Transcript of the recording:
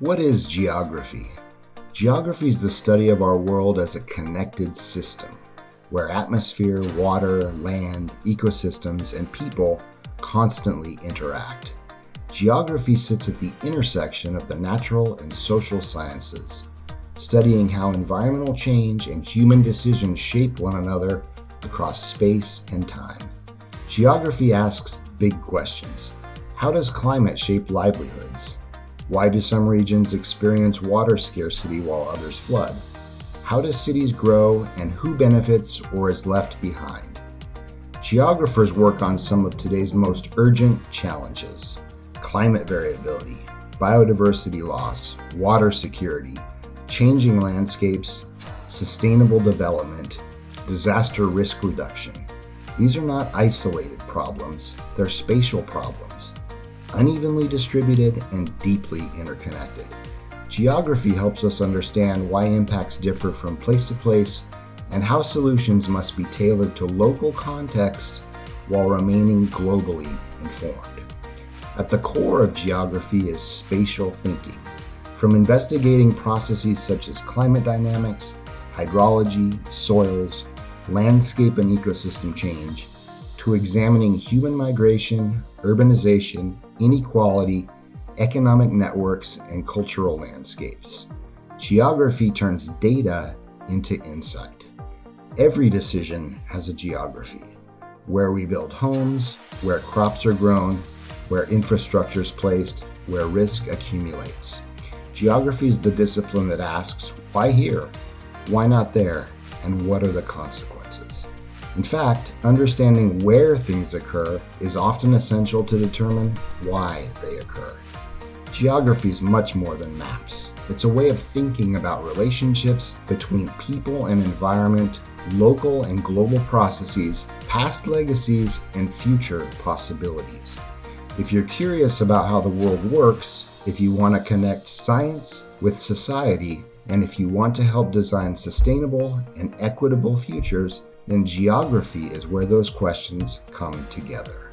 What is geography? Geography is the study of our world as a connected system, where atmosphere, water, land, ecosystems, and people constantly interact. Geography sits at the intersection of the natural and social sciences, studying how environmental change and human decisions shape one another across space and time. Geography asks big questions. How does climate shape livelihoods? Why do some regions experience water scarcity while others flood? How do cities grow, and who benefits or is left behind? Geographers work on some of today's most urgent challenges: climate variability, biodiversity loss, water security, changing landscapes, sustainable development, disaster risk reduction. These are not isolated problems, they're spatial problems, unevenly distributed and deeply interconnected. Geography helps us understand why impacts differ from place to place and how solutions must be tailored to local contexts while remaining globally informed. At the core of geography is spatial thinking. From investigating processes such as climate dynamics, hydrology, soils, landscape and ecosystem change, to examining human migration, urbanization, inequality, economic networks, and cultural landscapes. Geography turns data into insight. Every decision has a geography: where we build homes, where crops are grown, where infrastructure is placed, where risk accumulates. Geography is the discipline that asks, why here? Why not there? And what are the consequences? In fact, understanding where things occur is often essential to determine why they occur. Geography is much more than maps. It's a way of thinking about relationships between people and environment, local and global processes, past legacies, and future possibilities. If you're curious about how the world works, if you want to connect science with society, and if you want to help design sustainable and equitable futures, then geography is where those questions come together.